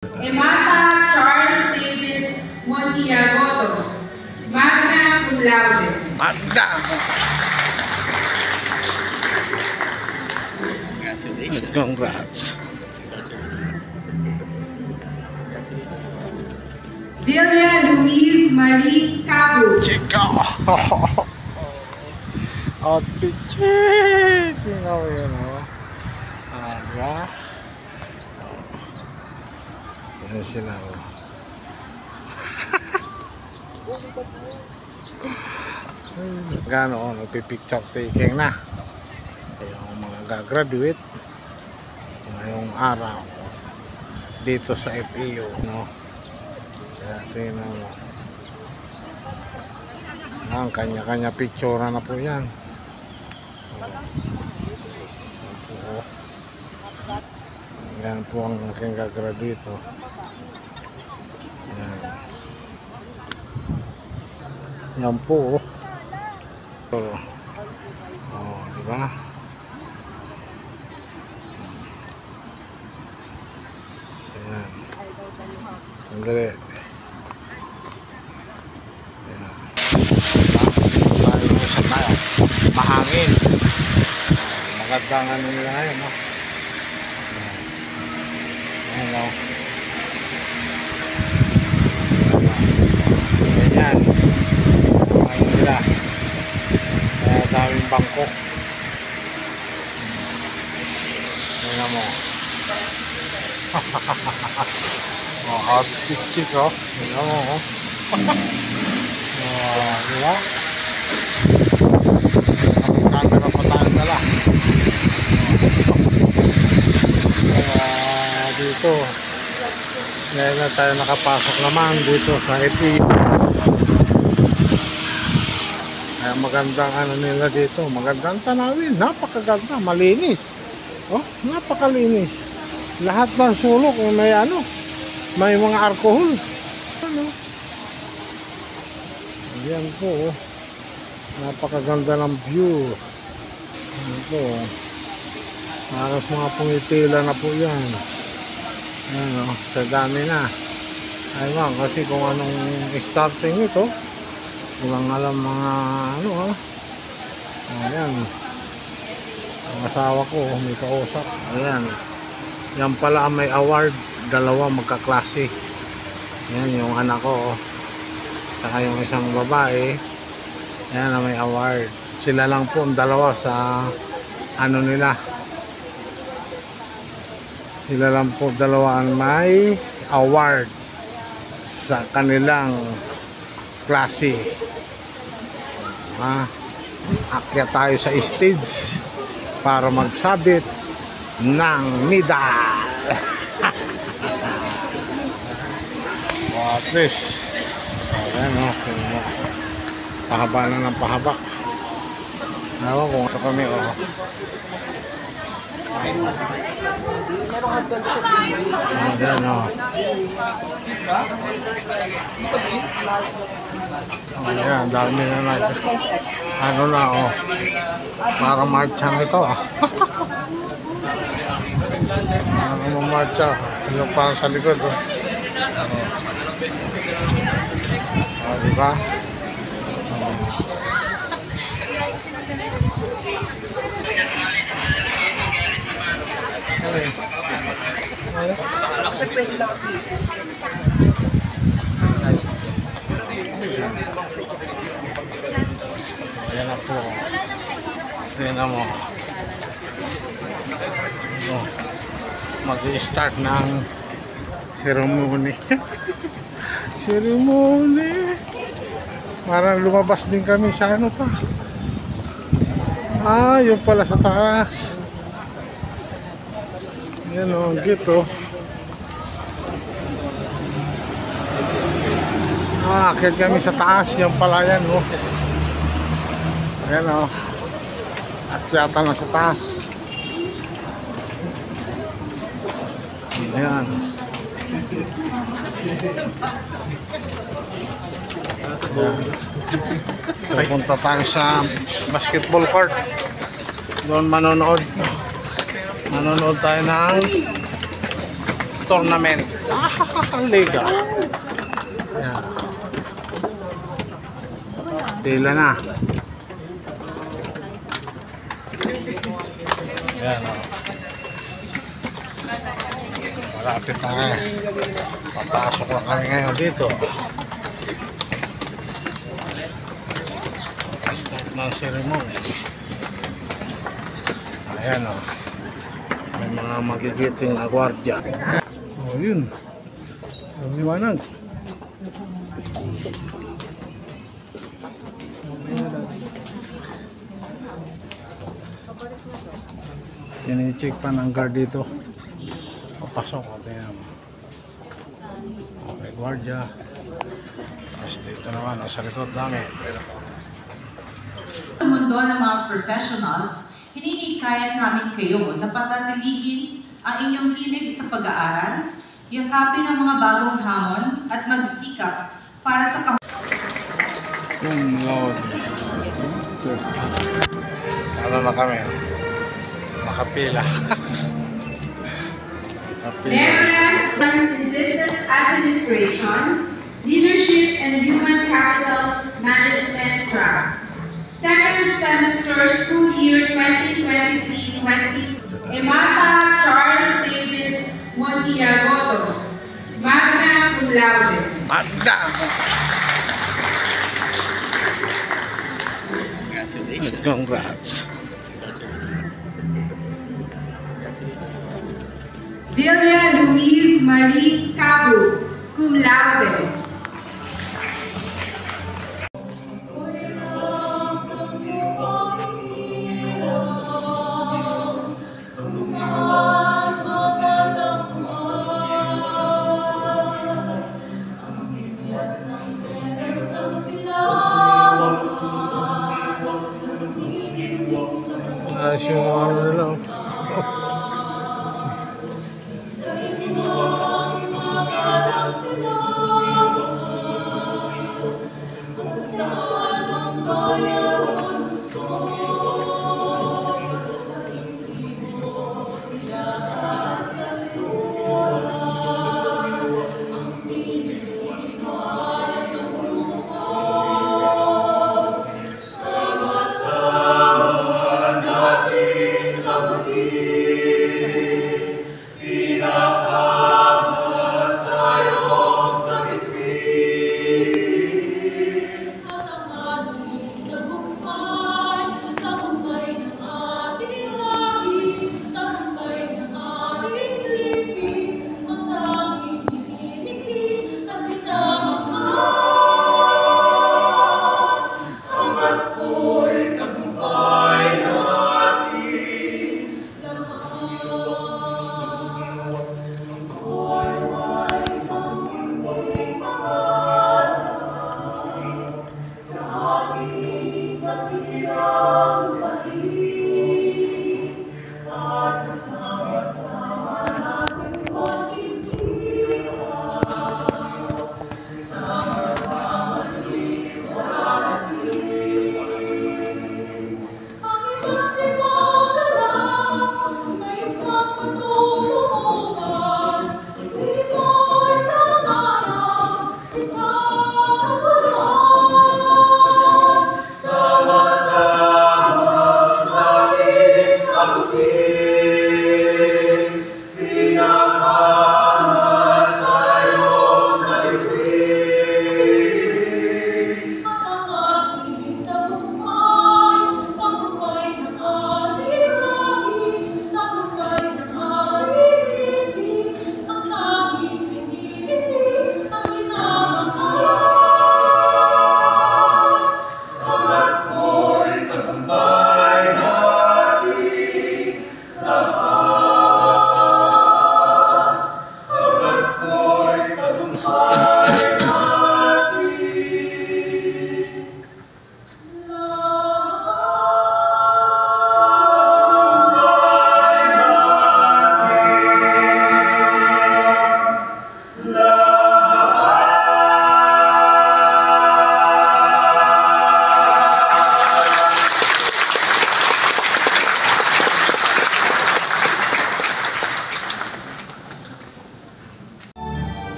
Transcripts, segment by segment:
Emata Charles David Montiagoto, magna cum laude. Magna! Congrats. Delia Louise Marie Cabo. Chico! Outfit check! Tingnan mo yun, oh. Aga. Yan sila, oh. Gano, oh, nagpipicture taking na. Yung mga gagraduate ngayong araw dito sa FEU, no? Kaya tingnan mo. Ang kanya-kanya picture na po yan. Yan po ang aking gagraduate, oh. Yan. Yan po, oh. Oh, diba? Ayan. Sandali. Ayan. Tayo sa tayo. Mahangin. Magandang ano nila ngayon, no? Ayan, no? Ayan. Mahangin nila. Kaya daming bangko. Ayan mo. Oh, outfit chick, oh. Ayan mo, oh. Diba? Kaming camera pa tayo dala. Dito ngayon na tayo nakapasok naman dito sa FEU. Kaya magandang ano nila dito, magandang tanawin, napakaganda, malinis, oh, napakalinis. Lahat ng sulok may ano, may mga alcohol, ano. Ayan po, oh. Napakaganda ng view. Ayan po, oh. Halos mga pumipila na po yan. Ayan, oh, sa dami na. Ayun, kasi kung anong starting ito, walang alam mga ano, oh. Ayan, ang asawa ko may kausap. Ayan, yan pala ang may award, dalawa magkaklase. Ayan yung anak ko, oh. Saka yung isang babae, ayan ang may award. Sila lang po ang dalawa sa ano nila. Sila lang po dalawa ang may award sa kanilang klase. Akyat tayo sa stage para magsabit ng medal. Oh, at least ayan, oh, pahaba na ng pahaba. Ewan kung ito kami, oh. Ayan, oh. Ayan, dami na natin. Ano na, oh. Para marcha na ito, ah. Ano mamarcha? Yung parang sa likod, oh. Oh, diba? Kasi pwede lang ayan na po. Ayan na mo. Mag-i-start ng ceremony. Ceremony. Parang lumabas din kami sa ano pa. Yun pala sa taas. Yan o, gito. Akit kami sa taas. Yan pala yan o. Yan o. At yata na sa taas. Ayan. Pupunta tayo sa basketball court. Doon manonood tayo ng tournament. Liga. Ayan. Pila na. Ayan o. Malapit na nga. Papasok na kami ngayon dito. Start na ang ceremony. Ayan o. May mga magigiting na gwardya. O yun. Ang liwanag. Tini-check pa ng guard dito. Papasok ko. Tingnan mo. May gwardya. Tapos dito naman. Sa likod namin. Sa mundo ng mga professionals, hinihikayat namin kayo na patatilihin ang inyong hilig sa pag-aaral, yakapin ang mga bagong hamon at magsikap para sa Ano na kami? Nakapila. Nevertheless, runs in Business Administration, Leadership and Human Capital Management track. Second semester school year 2023-20. Emata Charles David Montiagoto, magna cum laude. Magda! Congrats. Delia Louise Marie Cabu, cum laude. Yung ano nila.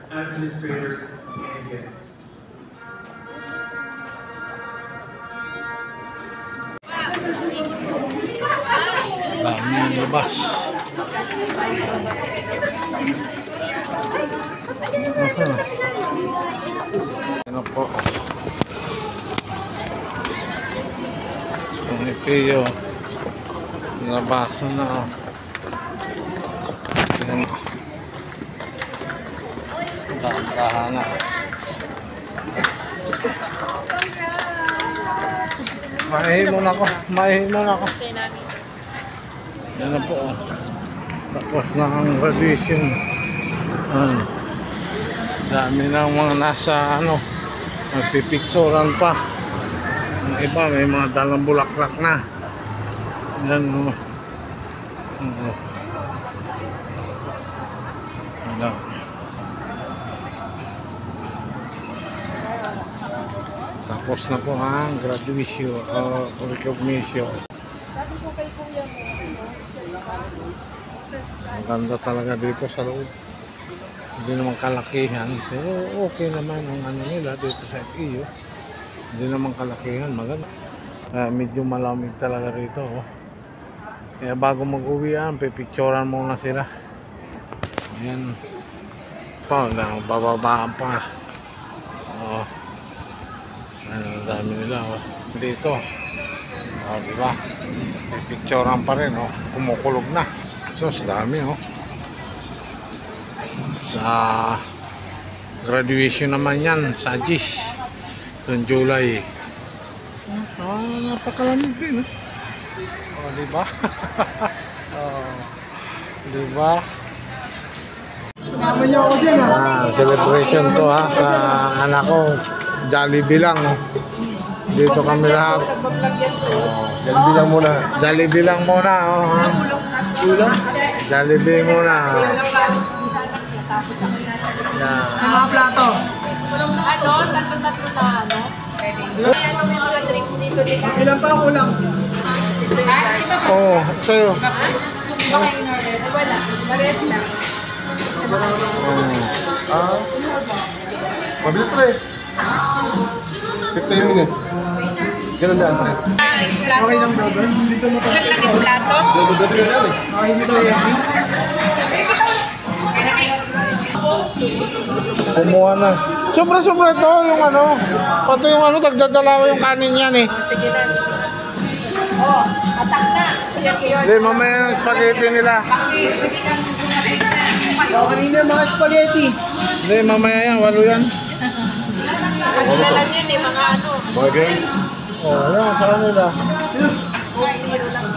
administrators, and guests. Dami yung labas. Ano po? Itong ipiyo. Labasan na. Yan. Dahan-dahan na. Mahihimo na ako. Mahihimo na ako. Yan na po. Tapos na ang graduation. Dami ng mga nasa magpipicturan pa. Ang iba may mga dalang bulaklak na. Yan o. Tapos na po ang graduation o recognition. Sabi ko kay kuya mo, Ang ganda talaga dito sa loob. Hindi naman kalakihan, pero okay naman ang nila dito sa FEU. Hindi naman kalakihan, maganda. Medyo malamig talaga rito. Kaya bago mag-uwian, pipicturean muna sila. Ayan. Bababaan pa. Ang dami nila. Dito. Diba? Pipicturean pa rin. Kumukulog na. So, sa dami. Sa graduation naman yan. Sa GIS. Itong July. Napakalamig din. Diba? Diba? Celebration to sa anak ko. Jollibee lang. Dito kami lahat. Jollibee lang muna. Jollibee lang muna. Jollibee muna. sa mga plato. Tatlo na may mga drinks dito. Ilan pa kulang? Oo, sa'yo. Wala. Parehas lang. Mabilis pre. 15 minutes. Ganun daan pre. Okay lang daw doon. Dito mo Plato? Dati ka daan Okay, hindi to yan. Kumuha na. Sobra-sobra ito yung pati yung tagdadalawa yung kanin yan eh. Sige na. Atak na. Hindi, mamaya yung spaghetti nila. Kanina yung mga spaghetti. Hindi, mamaya yan, 8 yan. Kailan yun mga Mga guys. Yan, sa kanila. Zero lang.